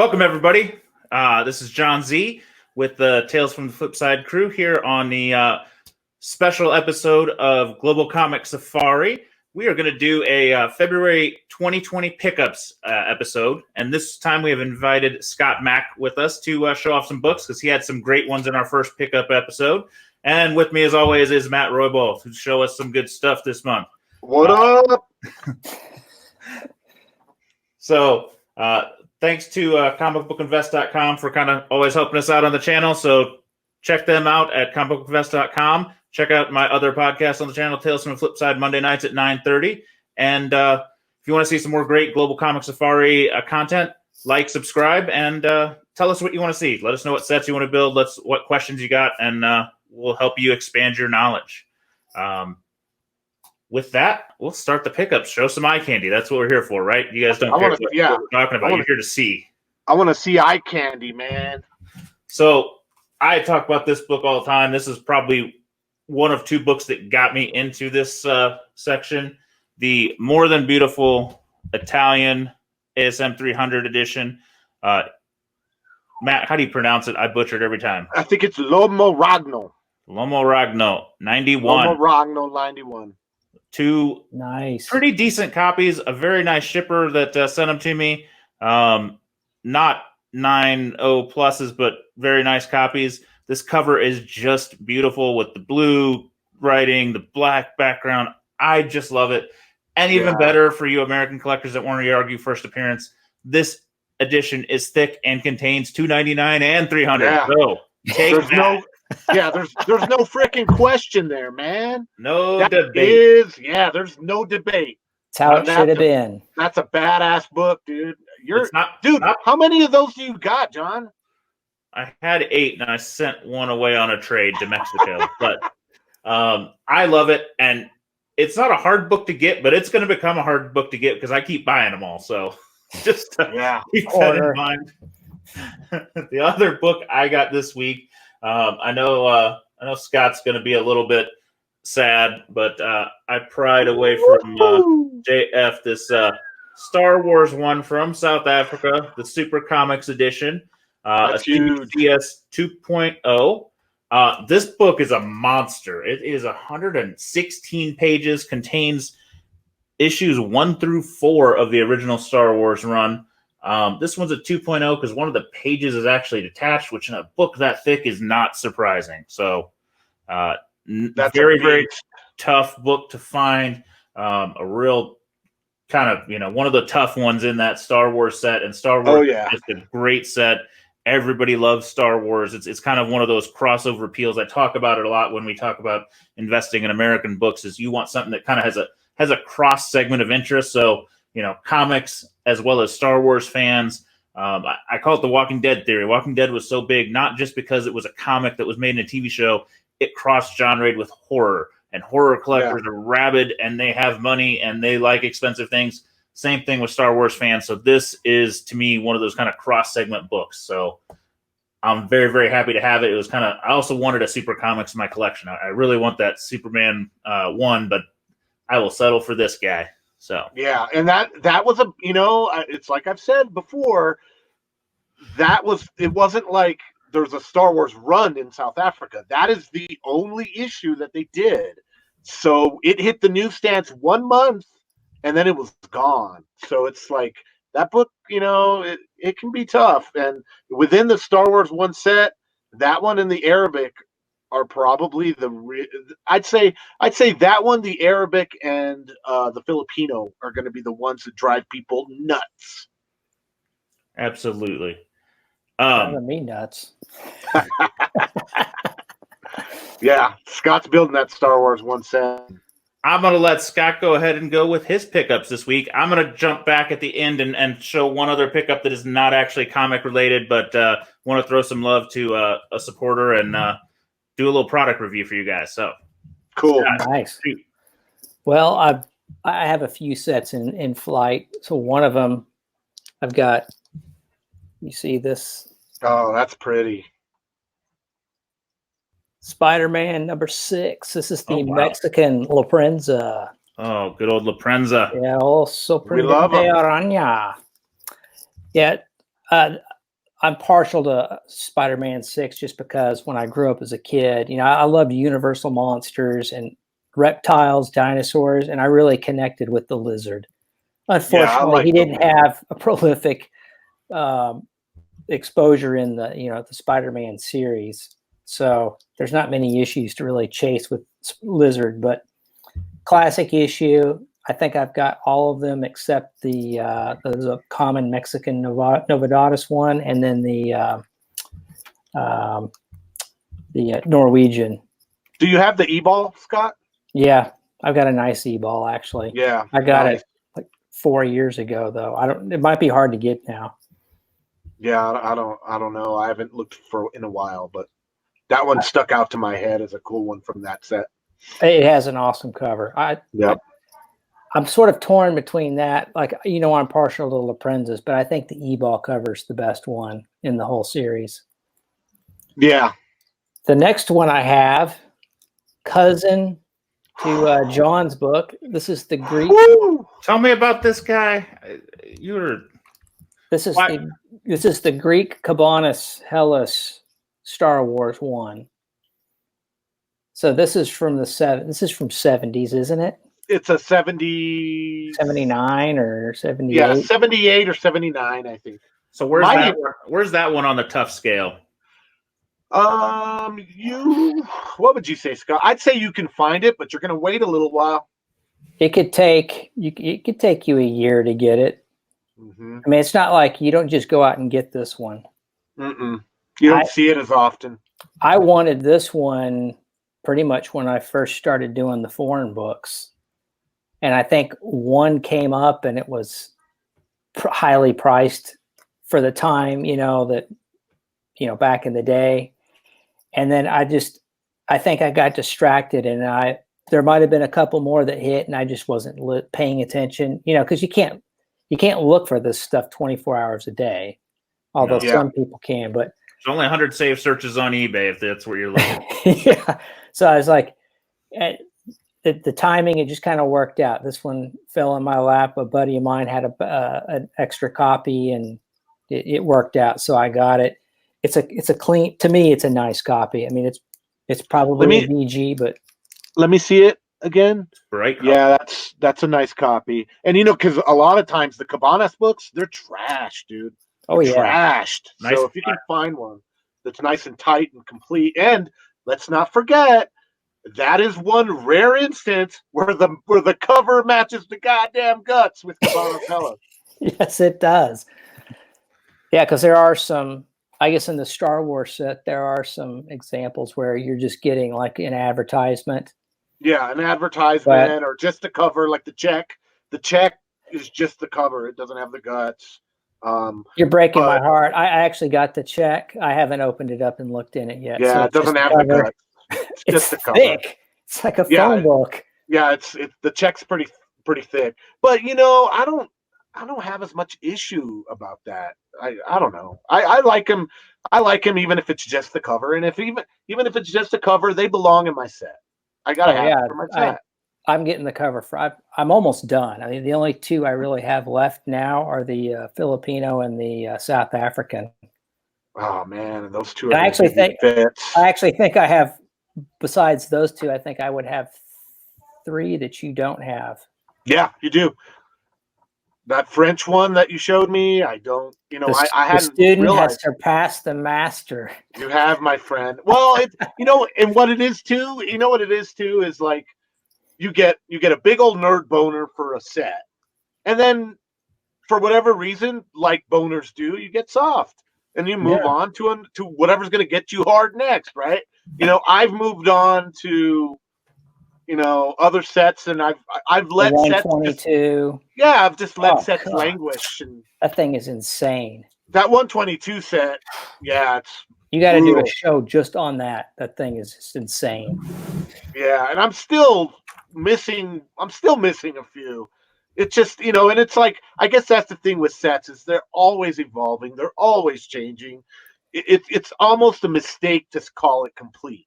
Welcome, everybody. This is Jon Z with the Tales from the FlipSide crew here on the special episode of Global Comic Safari. We are going to do a February 2020 pickups episode, and this time we have invited Scott Mack with us to show off some books because he had some great ones in our first pickup episode. And with me, as always, is Matt Roybal to show us some good stuff this month. What up? So, thanks to comicbookinvest.com for kind of always helping us out on the channel. So check them out at comicbookinvest.com. Check out my other podcast on the channel, Tales from the FlipSide, Monday nights at 9:30. And if you want to see some more great Global Comic Safari content, like, subscribe, and tell us what you want to see. Let us know what sets you want to build, what questions you got, and we'll help you expand your knowledge. With that, we'll start the pickups. Show some eye candy. That's what we're here for, right? You guys don't care what we're talking about. You're here to see. I want to see eye candy, man. So I talk about this book all the time. This is probably one of two books that got me into this section. The More Than Beautiful Italian ASM 300 edition. Matt, how do you pronounce it? I butchered every time. I think it's Lomo Ragno. Lomo Ragno, 91. Lomo Ragno, 91. Two nice, pretty decent copies. A very nice shipper that sent them to me. Not 9.0 pluses, but very nice copies. This cover is just beautiful with the blue writing, the black background. I just love it. And even better for you American collectors that want to argue first appearance, this edition is thick and contains $299 and $300. Yeah. So take that. There's no freaking question there, man. No debate. There's no debate. That's how it should have been. That's a badass book, dude. How many of those do you got, John? I had 8, and I sent one away on a trade to Mexico. But I love it, and it's not a hard book to get, but it's going to become a hard book to get because I keep buying them all. So just keep that in mind. The other book I got this week. I know Scott's going to be a little bit sad, but I pried away from JF this Star Wars one from South Africa, the Super Comics edition, a CBS 2.0. This book is a monster. It is 116 pages, contains issues 1 through 4 of the original Star Wars run. This one's a 2.0 because one of the pages is actually detached, which in a book that thick is not surprising. So that's very tough book to find. A real kind of, one of the tough ones in that Star Wars set. And Star Wars is just a great set. Everybody loves Star Wars. It's kind of one of those crossover appeals. I talk about it a lot when we talk about investing in American books is you want something that kind of has a cross segment of interest. So, comics as well as Star Wars fans. I call it the Walking Dead theory. Walking Dead was so big, not just because it was a comic that was made in a TV show, it crossed genre with horror. And horror collectors are rabid and they have money and they like expensive things. Same thing with Star Wars fans. So this is, to me, one of those kind of cross-segment books. So I'm very, very happy to have it. It was kind of, I also wanted a Super Comics in my collection. I really want that Superman one, but I will settle for this guy. So and that was it's like I've said before, it wasn't like there's a Star Wars run in South Africa. That is the only issue that they did. So it hit the newsstands 1 month and then it was gone. So it's like that book, it can be tough. And within the Star Wars one set, that one and the Arabic are probably I'd say that one, the Arabic and the Filipino are going to be the ones that drive people nuts. Absolutely. Driving me nuts. Scott's building that Star Wars one set. I'm going to let Scott go ahead and go with his pickups this week. I'm going to jump back at the end and show one other pickup that is not actually comic related, but want to throw some love to a supporter and do a little product review for you guys. So cool. Nice. Well, I have a few sets in flight. So one of them I've got, you see this? Oh, that's pretty. Spider-Man #6. This is the Mexican La Prensa. Oh, good old La Prensa. Yeah, also we love Araña. Yeah, I'm partial to Spider-Man 6 just because when I grew up as a kid, you know, I loved Universal monsters and reptiles, dinosaurs, and I really connected with the Lizard. Unfortunately, he didn't have a prolific exposure in the Spider-Man series, so there's not many issues to really chase with Lizard. But classic issue, I think I've got all of them except the common Mexican Novedades one, and then the Norwegian. Do you have the e-ball, Scott? Yeah, I've got a nice e-ball actually. Yeah, I got it like 4 years ago though. It might be hard to get now. Yeah, I don't know. I haven't looked in a while, but that one stuck out to my head as a cool one from that set. It has an awesome cover. I'm sort of torn between that. Like, you know, I'm partial to La Prenzas, but I think the e-ball cover is the best one in the whole series. Yeah. The next one I have, cousin to John's book. This is the Greek. Woo! Tell me about this guy. This is the Greek Cabanis Hellas Star Wars 1. So this is from the 70s, isn't it? It's a 79 or 78. Yeah, 78 or 79, I think. So where's that one on the tough scale? What would you say, Scott? I'd say you can find it, but you're going to wait a little while. It could take you a year to get it. Mm-hmm. I mean, it's not like you don't just go out and get this one. You don't see it as often. I wanted this one pretty much when I first started doing the foreign books. And I think one came up and it was highly priced for the time, back in the day. And then I think I got distracted, and there might've been a couple more that hit and I just wasn't paying attention, because you can't look for this stuff 24 hours a day, although some people can, but there's only 100 safe searches on eBay if that's where you're looking. Yeah. So I was like, the timing, it just kind of worked out. This one fell in my lap. A buddy of mine had an extra copy, and it worked out. So I got it. It's a clean, to me, it's a nice copy. I mean, it's probably a VG, but let me see it again. Right. Yeah, that's a nice copy. And because a lot of times the Cabanas books, they're trash, dude. They're trashed. Nice. So if you can find one that's nice and tight and complete, and let's not forget, that is one rare instance where the cover matches the goddamn guts with Cabanas Hellas. Yes, it does. Yeah, because there are some, I guess in the Star Wars set, there are some examples where you're just getting like an advertisement. Yeah, an advertisement or just the cover, like the check. The check is just the cover. It doesn't have the guts. You're breaking my heart. I actually got the check. I haven't opened it up and looked in it yet. Yeah, so it doesn't have the guts. It's just the cover. Thick. It's like a phone book. Yeah, it's the check's pretty thick. But I don't have as much issue about that. I don't know. I like him. I like him even if it's just the cover. And even if it's just the cover, they belong in my set. I gotta have it for my set. I'm getting the cover for. I'm almost done. I mean, the only two I really have left now are the Filipino and the South African. Oh man, and those two are. I actually think I have. Besides those two, I think I would have 3 that you don't have. Yeah, you do. That French one that you showed me, I don't. I hadn't. The student has surpassed the master. You have, my friend. Well, and what it is too. What it is too is like you get a big old nerd boner for a set, and then for whatever reason, like boners do, you get soft. And you move on to whatever's going to get you hard next, right? I've moved on to, other sets, and I've let sets. 122. I've just let sets languish. And that thing is insane. That 122 set, it's. You got to do a show just on that. That thing is just insane. Yeah, and I'm still missing a few. It's just, and it's like, I guess that's the thing with sets is they're always evolving. They're always changing. It's almost a mistake to call it complete.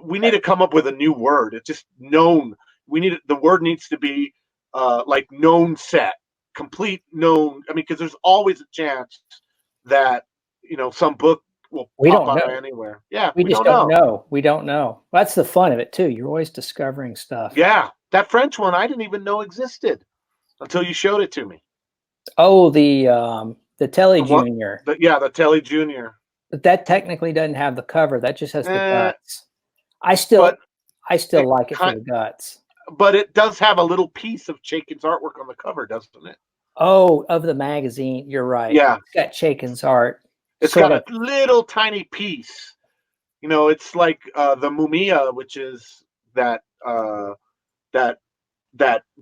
We need to come up with a new word. It's just known. The word needs to be like known set, complete known. I mean, because there's always a chance that, some book will We pop don't out know. anywhere. Yeah, We just don't know. We don't know. That's the fun of it too. You're always discovering stuff. Yeah, that French one I didn't even know existed until you showed it to me. Oh, the Telly Junior. The Telly Junior. But that technically doesn't have the cover. That just has the guts. I still like it for the guts. But it does have a little piece of Chaikin's artwork on the cover, doesn't it? Oh, of the magazine. You're right. Yeah. It's got Chaikin's art. It's got a little tiny piece. It's like the Mumia, which is that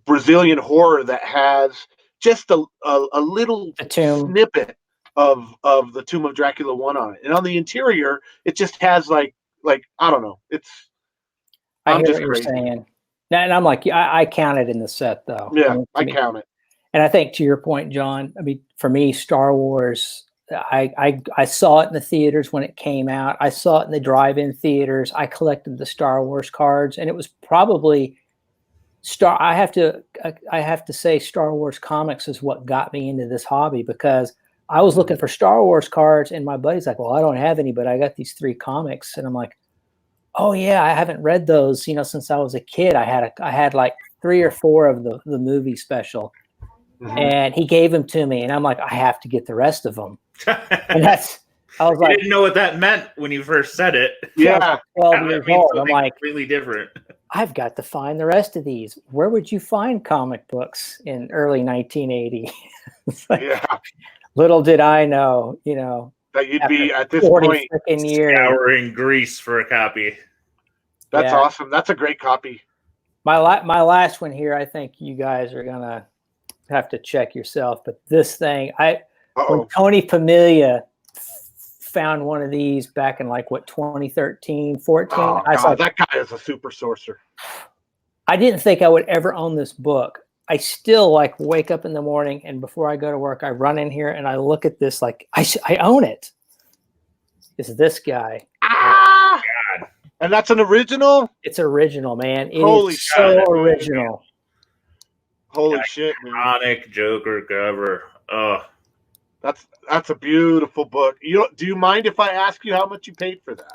Brazilian horror that has just a little snippet of the Tomb of Dracula 1 on it. And on the interior, it just has like I don't know. I hear what you're saying. And I'm like, I count it in the set though. Yeah, I count it. And I think to your point, John, I mean, for me, Star Wars, I saw it in the theaters when it came out. I saw it in the drive-in theaters. I collected the Star Wars cards, and it was probably I have to say Star Wars comics is what got me into this hobby, because I was looking for Star Wars cards, and my buddy's like, well, I don't have any, but I got these 3 comics. And I'm like, oh yeah, I haven't read those, since I was a kid. I had like 3 or 4 of the movie special. Mm-hmm. And he gave them to me, and I'm like, I have to get the rest of them. And I was like, you didn't know what that meant when you first said it. Yeah, 12 years old. I'm like, completely different. I've got to find the rest of these. Where would you find comic books in early 1980? Little did I know, that you'd be at this point scouring Greece for a copy. That's awesome. That's a great copy. My last one here, I think you guys are gonna have to check yourself, but this thing, when Tony Familia found one of these back in 2013, 14. I was like, that guy is a super sorcerer. I didn't think I would ever own this book. I still wake up in the morning, and before I go to work, I run in here and I look at this I own it. It's this guy. Ah! God. And that's an original? It's original, man. Holy is so original. Holy shit, man. Iconic Joker cover. Oh. That's a beautiful book. Do you mind if I ask you how much you paid for that?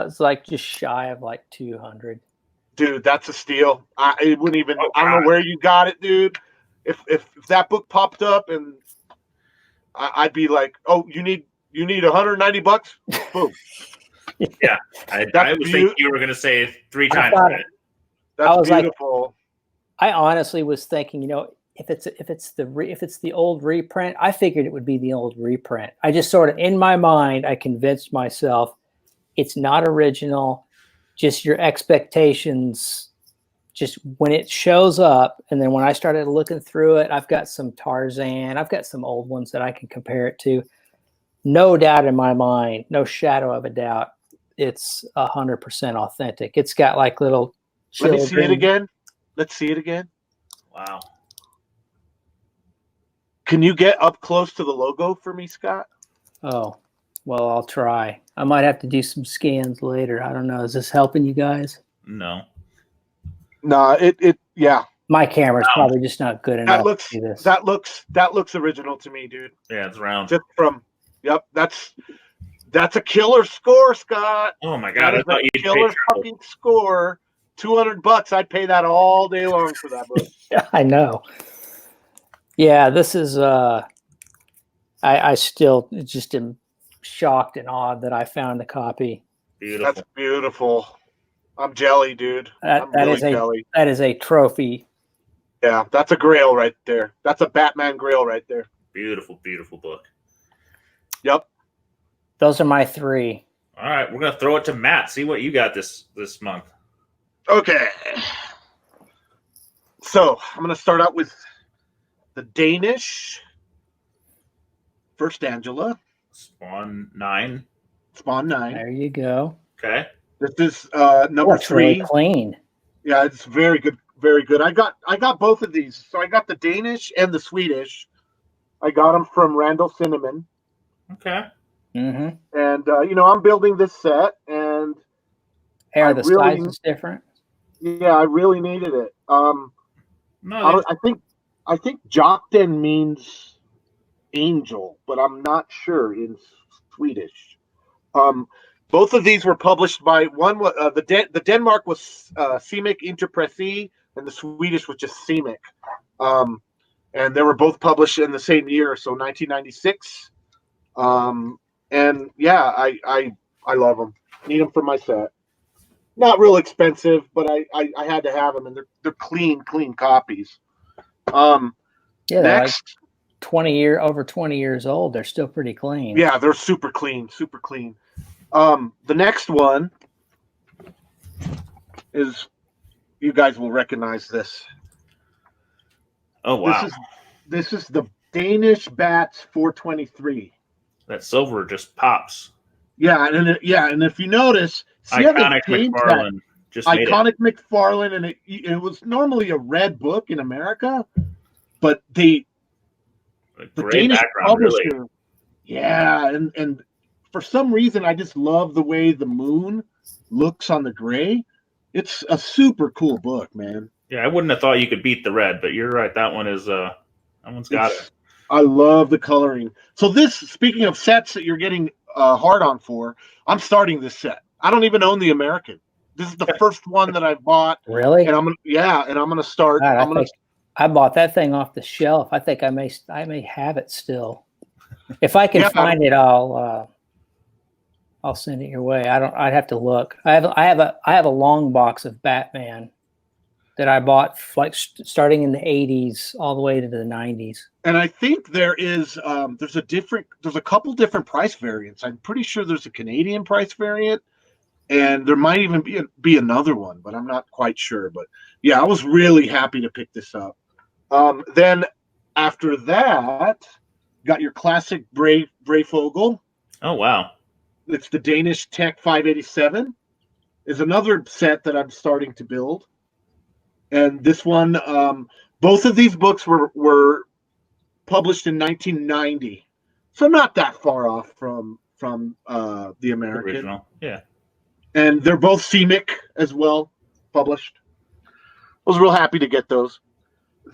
It's just shy of 200. Dude, that's a steal. I wouldn't even. I don't know where you got it, dude. If that book popped up, and I'd be like, oh, you need $190? Boom. Yeah, I was thinking you were going to say 3 times that. That's beautiful. I honestly was thinking, if it's the old reprint, I figured it would be the old reprint. I just sort of, in my mind, I convinced myself it's not original. Just your expectations, just when it shows up. And then when I started looking through it, I've got some Tarzan, I've got some old ones that I can compare it to. No doubt in my mind, no shadow of a doubt, it's 100% authentic. It's got little children. Let me see it again. Let's see it again. Wow. Can you get up close to the logo for me, Scott? Oh, well, I'll try. I might have to do some scans later. I don't know. Is this helping you guys? No. No, yeah. My camera's probably just not good enough to do this. That looks original to me, dude. Yeah, it's round. Just that's a killer score, Scott. Oh my god, I thought you'd killer fucking score. $200, I'd pay that all day long for that book. Yeah, I know. Yeah, this is I still just am shocked and awed that I found a copy. Beautiful. That's beautiful. I'm jelly, dude. That is a trophy. Yeah, that's a grail right there. That's a Batman grail right there. Beautiful, beautiful book. Yep. Those are my 3. All right, we're gonna throw it to Matt. See what you got this month. Okay. So I'm gonna start out with the Danish First Angela. Spawn 9. There you go. Okay. This is number 3. Really clean. Yeah, it's very good. Very good. I got both of these. So I got the Danish and the Swedish. I got them from Randall Cinnamon. Okay. Mm-hmm. And I'm building this set, and the size is different. Yeah, I really needed it. I think Jokten means Angel, but I'm not sure in Swedish. Both of these were published by one. The Denmark was CMIC Interpresi, and the Swedish was just CMIC. And they were both published in the same year, so 1996. And yeah, I love them. Need them for my set. Not real expensive, but I had to have them, and they're clean copies. Yeah, Next, like over 20 years old. They're still pretty clean. Yeah, they're super clean. The next one is, you guys will recognize this. Oh wow! This is the Danish Bats 423. That silver just pops. Yeah, and if you notice, Iconic McFarlane just made Iconic McFarlane, and it was normally a red book in America, but the Danish publisher, really. Yeah, and for some reason, I just love the way the moon looks on the gray. It's a super cool book, man. Yeah, I wouldn't have thought you could beat the red, but you're right. That one's got it. I love the coloring. So this, speaking of sets that you're getting hard on for, I'm starting this set. I don't even own the American. This is the first one that I bought. Really? And I'm gonna start. God, I bought that thing off the shelf. I think I may have it still. If I can find it, I'll send it your way. I'd have to look. I have a long box of Batman that I bought like starting in the 80s all the way to the 90s. And I think there's a couple different price variants. I'm pretty sure there's a Canadian price variant, and there might even be another one, but I'm not quite sure. But yeah, I was really happy to pick this up. Then after that, got your classic Breyfogle. Oh wow! It's the Danish Tech 587. Is another set that I'm starting to build. And this one, both of these books were published in 1990, so not that far off from the American. Original, yeah. And they're both CMIC as well, published. I was real happy to get those.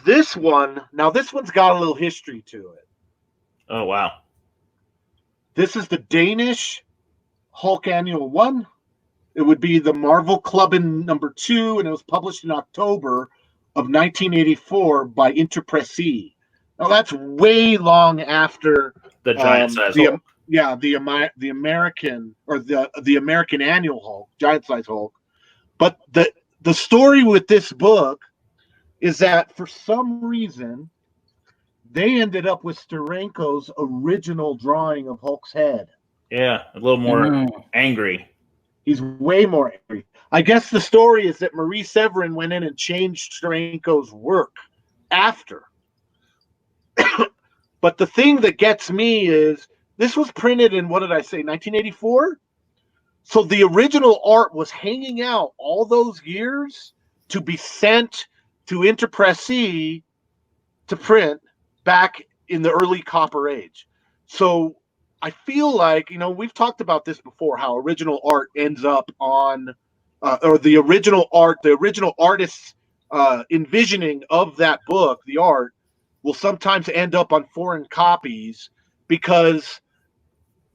This one's got a little history to it. Oh wow! This is the Danish Hulk Annual 1. It would be the Marvel Club in #2, and it was published in October of 1984 by Interpresi. Now that's way long after the giant size Hulk. Yeah, the American, or the American Annual Hulk, giant size Hulk. But the story with this book is that for some reason they ended up with Steranko's original drawing of Hulk's head. Yeah, a little more angry. He's way more angry. I guess the story is that Marie Severin went in and changed Steranko's work after. But the thing that gets me is this was printed in, what did I say, 1984? So the original art was hanging out all those years to be sent to Interpresi to print back in the early Copper Age. So I feel like, we've talked about this before, how original art ends up on, or the original artist's envisioning of that book, the art, will sometimes end up on foreign copies because,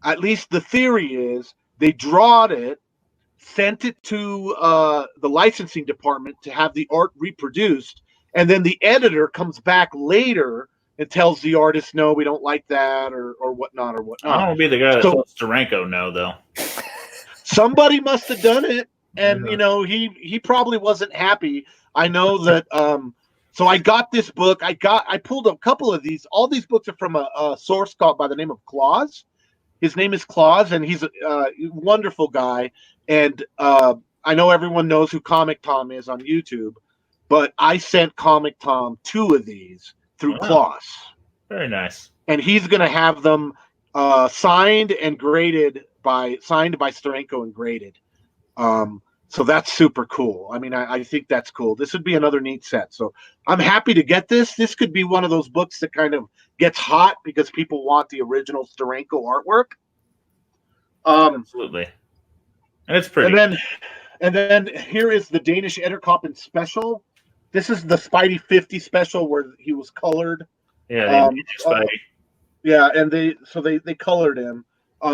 at least the theory is, they drawed it, sent it to the licensing department to have the art reproduced, and then the editor comes back later and tells the artist, no, we don't like that, or whatnot, or whatnot. I don't want to be the guy that tells Steranko no, though. Somebody must have done it, and he probably wasn't happy. I know that. So I got this book. I pulled a couple of these. All these books are from a source called by the name of Claus. His name is Claus, and he's a wonderful guy. And I know everyone knows who Comic Tom is on YouTube, but I sent Comic Tom 2 of these through Claus. Very nice. And he's going to have them signed by Steranko and graded. So that's super cool. I mean, I think that's cool. This would be another neat set. So I'm happy to get this. This could be one of those books that kind of gets hot because people want the original Steranko artwork. Absolutely. And it's pretty. And then here is the Danish Edderkoppen special. This is the Spidey 50 special where he was colored. Yeah, Spidey. Yeah, and they colored him.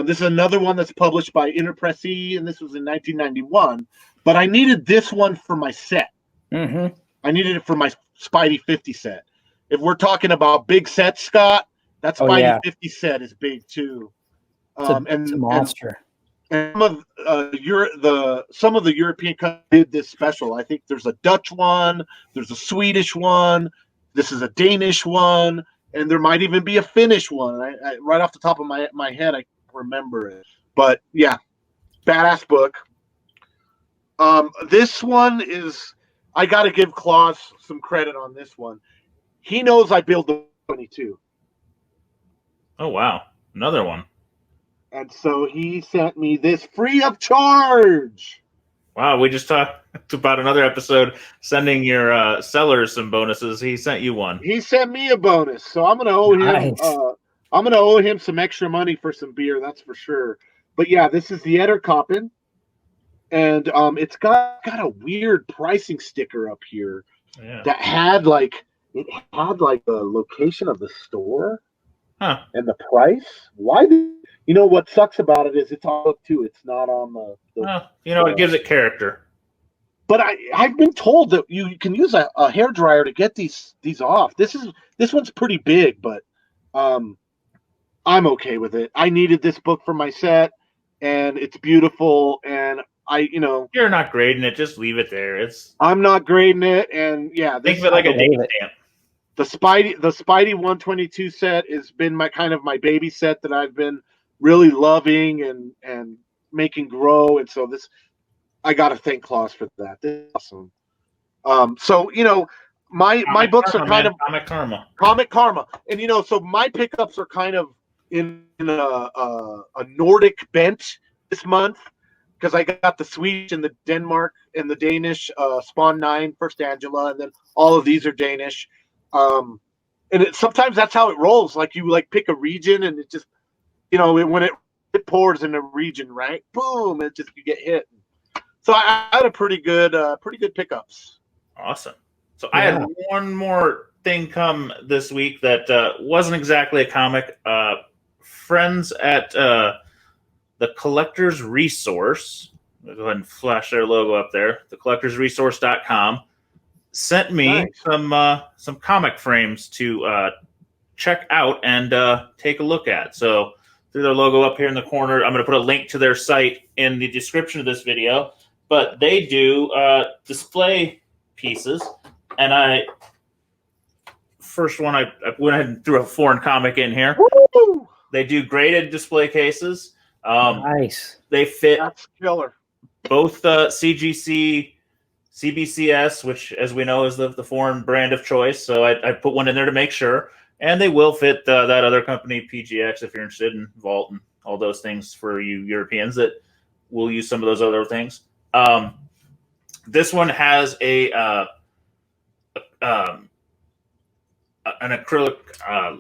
This is another one that's published by Interpressy, and this was in 1991. But I needed this one for my set. Mm-hmm. I needed it for my Spidey 50 set. If we're talking about big sets, Scott, that Spidey 50 set is big too. It's a monster. And some of the European countries did this special. I think there's a Dutch one, there's a Swedish one, this is a Danish one, and there might even be a Finnish one. I right off the top of my head, I can't remember it. But yeah, badass book. This one is, I got to give Klaus some credit on this one. He knows I build the 22. Oh wow, another one. And so he sent me this free of charge. Wow, we just talked about another episode sending your sellers some bonuses. He sent you one. He sent me a bonus, so I'm gonna owe him. Nice. I'm gonna owe him some extra money for some beer, that's for sure. But yeah, this is the Etterkoppen, and it's got a weird pricing sticker up here that had the location of the store and the price. Why? You know what sucks about it is it's on book too. It's not on the it gives it character. But I've been told that you can use a hairdryer to get these off. This one's pretty big, but I'm okay with it. I needed this book for my set, and it's beautiful. And you're not grading it. Just leave it there. I'm not grading it, and yeah, think of it like a date stamp. The Spidey 122 set has been my baby set that I've been really loving and making grow, and so I got to thank Klaus for that. This is awesome. So my books are kind of comic karma, and so my pickups are kind of in a Nordic bent this month because I got the Swedish and the Denmark and the Danish Spawn 9 First Angela, and then all of these are Danish. And sometimes that's how it rolls. Like you pick a region, and it just when it pours in a region, right? Boom! You get hit. So I had a pretty good pickups. Awesome. So I had one more thing come this week that wasn't exactly a comic. Friends at the Collector's Resource, I'll go ahead and flash their logo up there, thecollectorsresource.com, sent me some comic frames to check out and take a look at. So through their logo up here in the corner, I'm going to put a link to their site in the description of this video. But they do display pieces, and I went ahead and threw a foreign comic in here. Woo! They do graded display cases. Nice. They fit That's killer. both CGC, CBCS, which, as we know, is the foreign brand of choice. So I put one in there to make sure. And they will fit that other company, PGX, if you're interested in Vault and all those things for you Europeans that will use some of those other things. This one has an acrylic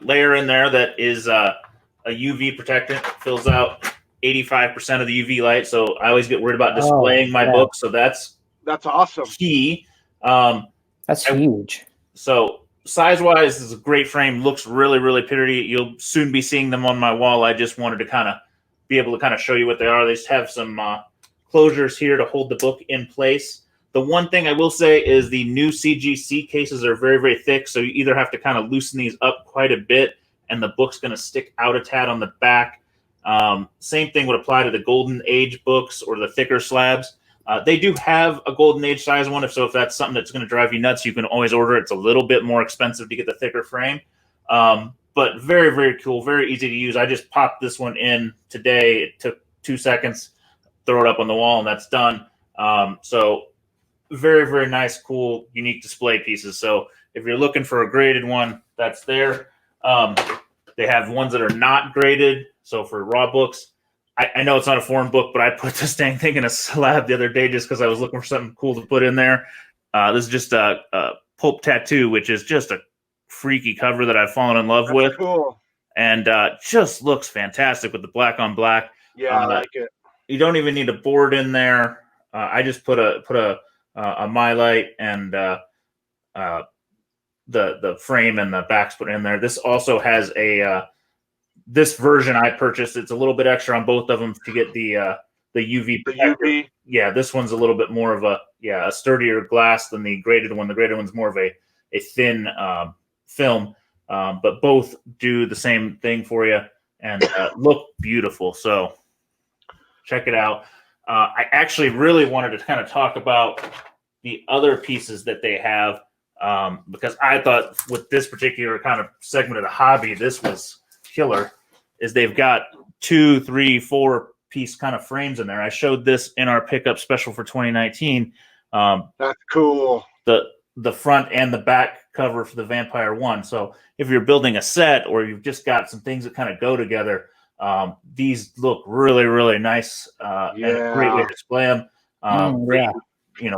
layer in there that is a UV protectant. It fills out 85% of the UV light, so I always get worried about displaying my book. So that's awesome. Key. That's huge. So size-wise, this is a great frame. Looks really, really pretty. You'll soon be seeing them on my wall. I just wanted to kind of be able to show you what they are. They just have some closures here to hold the book in place. The one thing I will say is the new CGC cases are very, very thick, so you either have to kind of loosen these up quite a bit, and the book's going to stick out a tad on the back. Same thing would apply to the Golden Age books or the thicker slabs. They do have a Golden Age size one, if that's something that's going to drive you nuts, you can always order it. It's a little bit more expensive to get the thicker frame, but very, very cool, very easy to use. I just popped this one in today. It took 2 seconds, throw it up on the wall, and that's done. So very, very nice, cool, unique display pieces. So if you're looking for a graded one, that's there. They have ones that are not graded. So for raw books, I know it's not a foreign book, but I put this dang thing in a slab the other day just because I was looking for something cool to put in there. This is just a Pulp Tattoo, which is just a freaky cover that I've fallen in love with. Cool. And just looks fantastic with the black on black. Yeah, I like it. You don't even need a board in there. I just put a My Light and the frame and the backs put in there. This also has a this version I purchased, it's a little bit extra on both of them to get the UV protector. The UV. Yeah, this one's a little bit more of a sturdier glass than the graded one. The graded one's more of a thin film, but both do the same thing for you and look beautiful. So check it out. I actually really wanted to kind of talk about the other pieces that they have because I thought with this particular kind of segment of the hobby, this was killer. Is they've got 2, 3, 4 piece kind of frames in there. I showed this in our pickup special for 2019. That's cool. The front and the back cover for the Vampire one. So if you're building a set or you've just got some things that kind of go together, these look really, really nice and a great way to display them.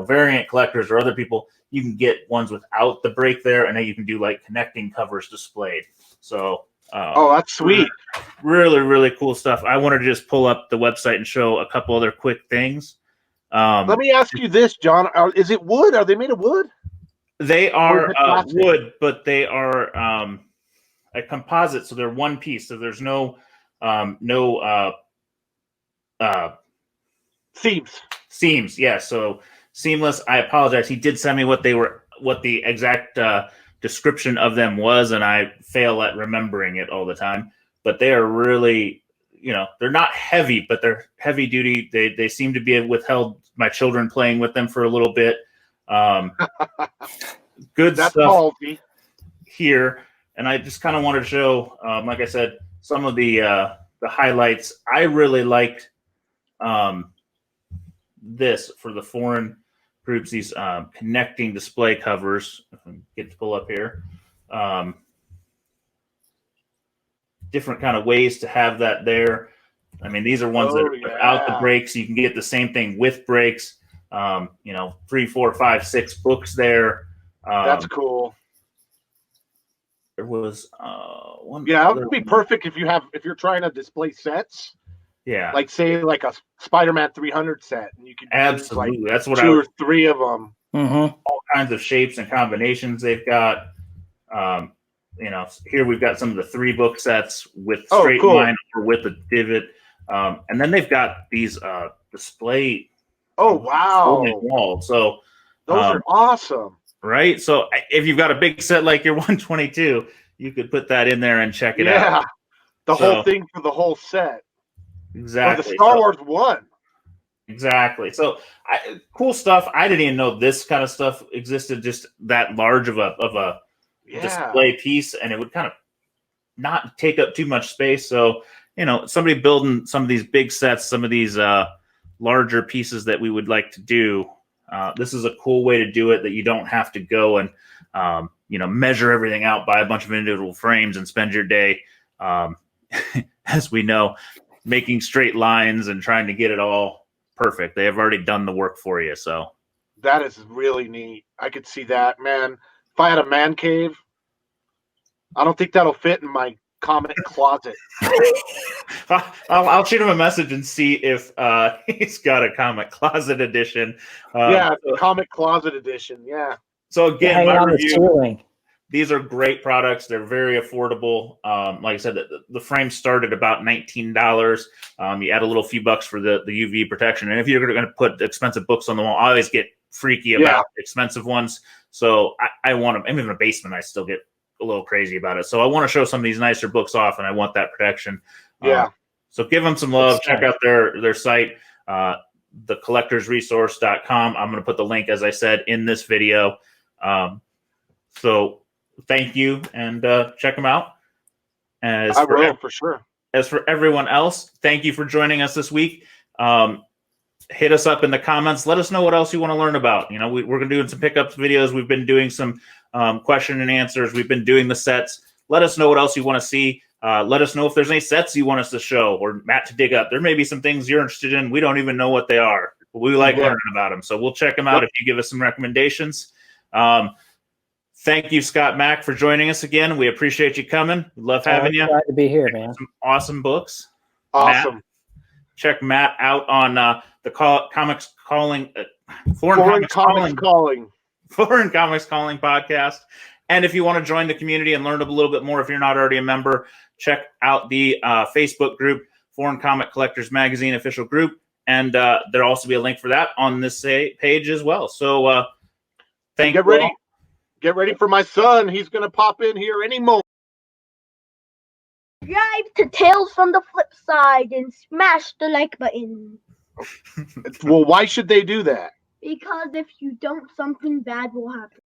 Variant collectors or other people, you can get ones without the break there, and then you can do like connecting covers displayed. So that's sweet. Really, really cool stuff. I wanted to just pull up the website and show a couple other quick things. Let me ask you this, John. Is it wood? Are they made of wood? They are wood, but they are a composite, so they're one piece. So there's no seams. Yeah, so seamless. I apologize. He did send me what the exact description of them was, and I fail at remembering it all the time. But they are really, they're not heavy, but they're heavy duty. They seem to be withheld my children playing with them for a little bit. Good That's stuff ballsy. Here, and I just kind of wanted to show, like I said, some of the highlights. I really liked this for the foreign groups. These connecting display covers. If I get to pull up here, different kind of ways to have that there. I mean, these are ones that are without the breaks. You can get the same thing with breaks. 3, 4, 5, 6 books there. That's cool. There was one. Yeah, that would be perfect if you're trying to display sets. Yeah, like say like a Spider-Man 300 set, and you can absolutely. Like that's what 2 or 3 of them. Mm-hmm. All kinds of shapes and combinations they've got. Here we've got some of the 3 book sets with straight line or with a divot, and then they've got these display. Oh wow! Wall. So those are awesome, right? So if you've got a big set like your 122, you could put that in there and check it out. Yeah, the whole thing for the whole set. Exactly. Or the Star Wars one. Exactly. So cool stuff. I didn't even know this kind of stuff existed. Just that large of a display piece, and it would kind of not take up too much space. So somebody building some of these big sets, some of these larger pieces that we would like to do. This is a cool way to do it that you don't have to go and measure everything out by a bunch of individual frames and spend your day, as we know, making straight lines and trying to get it all perfect. They have already done the work for you. So that is really neat. I could see that, man. If I had a man cave, I don't think that'll fit in my comic closet. I'll shoot him a message and see if he's got a comic closet edition. Comic closet edition. Yeah. So again, my review, these are great products. They're very affordable. Like I said, the frame started about $19. You add a little few bucks for the UV protection. And if you're going to put expensive books on the wall, I always get freaky about expensive ones. So I want them. I'm in a basement. I still get a little crazy about it. So I want to show some of these nicer books off, and I want that protection. So give them some love. Check out their site, thecollectorsresource.com. I'm going to put the link, as I said, in this video. So thank you, and check them out. I will, for sure. As for everyone else, thank you for joining us this week. Hit us up in the comments. Let us know what else you want to learn about. We're going to do some pickups videos. We've been doing some question and answers. We've been doing the sets. Let us know what else you want to see. Let us know if there's any sets you want us to show or Matt to dig up. There may be some things you're interested in. We don't even know what they are, but we like learning about them. So we'll check them out if you give us some recommendations. Thank you, Scott Mack, for joining us again. We appreciate you coming. We love having you. Glad to be here, man. Some awesome books. Awesome. Matt, check Matt out on the Comics Calling Foreign Comics Calling podcast. And if you want to join the community and learn a little bit more, if you're not already a member, check out the Facebook group, Foreign Comic Collectors Magazine official group, and there'll also be a link for that on this page as well. So thank you all. Get ready for my son. He's going to pop in here any moment. Subscribe to Tales from the Flip Side and smash the like button. Well, why should they do that? Because if you don't, something bad will happen.